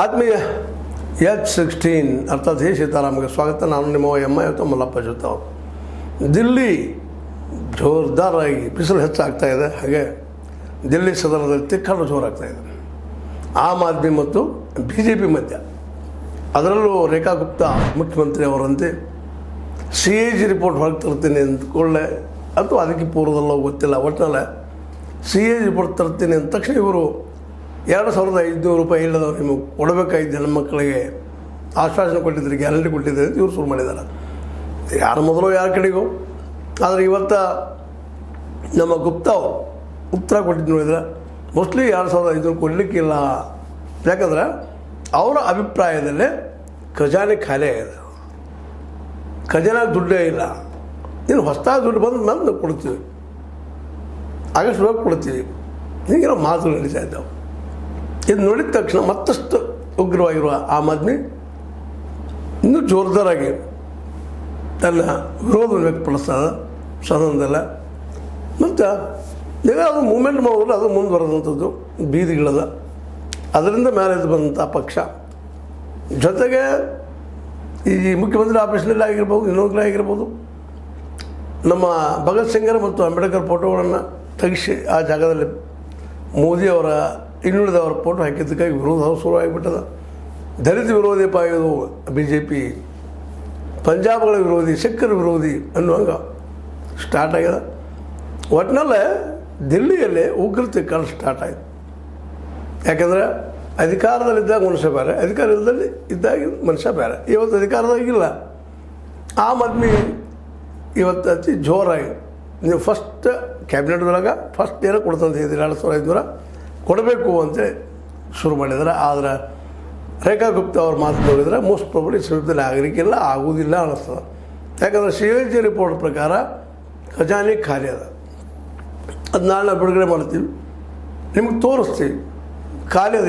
ಆತ್ಮೀಯ H16 ಅರ್ಥಾತ್ ಹೇ ಸೀತಾರಾಮ್ಗೆ ಸ್ವಾಗತ. ನಾನು ನಿಮ್ಮ ಇವತ್ತು ಮಲ್ಲಪ್ಪ ಜೊತೆ. ದಿಲ್ಲಿ ಜೋರ್ದಾರಾಗಿ ಬಿಸಿಲು ಹೆಚ್ಚಾಗ್ತಾ ಇದೆ. ಹಾಗೆ ದಿಲ್ಲಿ ಸದನದಲ್ಲಿ ತಿಕ್ಕಾಡು ಜೋರಾಗ್ತಾಯಿದೆ. ಆಮ್ ಆದ್ಮಿ ಮತ್ತು BJP ಮಧ್ಯ. ಅದರಲ್ಲೂ ರೇಖಾ ಗುಪ್ತಾ ಮುಖ್ಯಮಂತ್ರಿ ಅವರಂತೆ CAG ರಿಪೋರ್ಟ್ ಹೊರಗೆ ತರ್ತೀನಿ ಅಂದ್ಕೊಳ್ಳೆ ಅಥವಾ ಅದಕ್ಕೆ ಪೂರ್ವದಲ್ಲೋ ಗೊತ್ತಿಲ್ಲ, ಒಟ್ಟಿನಲ್ಲೇ CAG ರಿಪೋರ್ಟ್ ತರ್ತೀನಿ ಅಂದ ತಕ್ಷಣ ಇವರು 2,500 ರೂಪಾಯಿ ಇಲ್ಲದವ್ರು ನಿಮಗೆ ಕೊಡಬೇಕಾಗಿದ್ದ ಹೆಣ್ಮಕ್ಳಿಗೆ ಆಶ್ವಾಸನೆ ಕೊಟ್ಟಿದ್ದಾರೆ, ಗ್ಯಾರಂಟಿ ಕೊಟ್ಟಿದ್ದಾರೆ ಅಂತ ಇವ್ರು ಶುರು ಮಾಡಿದ್ದಾರೆ. ಯಾರು ಮೊದಲು ಯಾರ ಕಡೆಗೂ. ಆದರೆ ಇವತ್ತು ನಮ್ಮ ಗುಪ್ತಾ ಅವರು ಉತ್ತರ ಕೊಟ್ಟಿದ್ದು ನೋಡಿದ್ರೆ ಮೋಸ್ಟ್ಲಿ 2,500 ಕೊಡಲಿಕ್ಕಿಲ್ಲ. ಯಾಕಂದರೆ ಅವರ ಅಭಿಪ್ರಾಯದಲ್ಲೇ ಖಜಾನೆ ಖಾಲಿ ಆಗಿದೆ, ಖಜಾನೆ ದುಡ್ಡೇ ಇಲ್ಲ. ನೀನು ಹೊಸದಾಗಿ ದುಡ್ಡು ಬಂದು ನಾವು ಕೊಡ್ತೀವಿ, ಆಗಸ್ಟ್ ಒಳಗೆ ಕೊಡ್ತೀವಿ, ಹೀಗೆಲ್ಲ ಮಾತುಗಳು ನಡೀತಾ ಇದ್ದಾವೆ. ಇದು ನೋಡಿದ ತಕ್ಷಣ ಮತ್ತಷ್ಟು ಉಗ್ರವಾಗಿರುವ ಆಮ್ ಆದ್ಮಿ ಇನ್ನೂ ಜೋರ್ದಾರಾಗಿ ತನ್ನ ವಿರೋಧವನ್ನು ವ್ಯಕ್ತಪಡಿಸ್ತದೆ ಸದನದಲ್ಲ. ಮತ್ತು ಈಗ ಅದು ಮೂಮೆಂಟ್ ಮಾಡೋದು ಅದು ಮುಂದುವರೆದಂಥದ್ದು ಬೀದಿಗಳದ, ಅದರಿಂದ ಮೇಲೆ ಎದ್ದು ಬಂದಂಥ ಪಕ್ಷ. ಜೊತೆಗೆ ಈ ಮುಖ್ಯಮಂತ್ರಿ ಆಫೀಸ್ನಲ್ಲಿ ಆಗಿರ್ಬೋದು, ಇನ್ನೊಂದು ಆಗಿರ್ಬೋದು, ನಮ್ಮ ಭಗತ್ ಸಿಂಗರ ಮತ್ತು ಅಂಬೇಡ್ಕರ್ ಫೋಟೋಗಳನ್ನು ತೆಗಿಸಿ ಆ ಜಾಗದಲ್ಲಿ ಮೋದಿಯವರ ಇನ್ನುಳಿದವರ ಫೋಟೋ ಹಾಕಿದ್ದಕ್ಕಾಗಿ ವಿರೋಧ ಶುರುವಾಗಿಬಿಟ್ಟದ. ದಲಿತ ವಿರೋಧಿ ಪಾಯೋದು BJP, ಪಂಜಾಬ್ಗಳ ವಿರೋಧಿ, ಸಿಖ್ಖರ ವಿರೋಧಿ ಅನ್ನುವಂಗೆ ಸ್ಟಾರ್ಟ್ ಆಗಿದೆ. ಒಟ್ಟಿನಲ್ಲೇ ದಿಲ್ಲಿಯಲ್ಲಿ ಉಗ್ರತೆ ಕಾಲ ಸ್ಟಾರ್ಟ್ ಆಯಿತು. ಯಾಕೆಂದರೆ ಅಧಿಕಾರದಲ್ಲಿದ್ದಾಗ ಮನುಷ್ಯ ಬೇರೆ, ಅಧಿಕಾರ ಇಲ್ಲದಲ್ಲಿ ಇದ್ದಾಗ ಮನುಷ್ಯ ಬೇರೆ. ಇವತ್ತು ಅಧಿಕಾರದಾಗಿಲ್ಲ. ಆಮ್ ಆದ್ಮಿ ಇವತ್ತು ಅತಿ ಜೋರಾಗಿ ನೀವು ಫಸ್ಟ್ ಕ್ಯಾಬಿನೆಟ್ದೊಳಗೆ ಫಸ್ಟ್ ಏನೋ ಕೊಡ್ತಂತ ಹೇಳಿದ್ರು, 2,500 ಕೊಡಬೇಕು ಅಂತೇಳಿ ಶುರು ಮಾಡಿದ್ದಾರೆ. ಆದರೆ ರೇಖಾ ಗುಪ್ತಾ ಅವ್ರ ಮಾತು ನೋಡಿದರೆ ಮೋಸ್ಟ್ ಪ್ರಾಬಬ್ಲಿ ಸಮೀಪದಲ್ಲಿ ಆಗಲಿಕ್ಕಿಲ್ಲ, ಆಗುವುದಿಲ್ಲ ಅನ್ನಿಸ್ತದೆ. ಯಾಕಂದರೆ CAG ರಿಪೋರ್ಟ್ ಪ್ರಕಾರ ಖಜಾನೆ ಖಾಲಿ ಅದ. ಅದು ನಾಳೆ ಬಿಡುಗಡೆ ಮಾಡ್ತೀವಿ, ನಿಮಗೆ ತೋರಿಸ್ತೀವಿ ಖಾಲಿ ಅದ.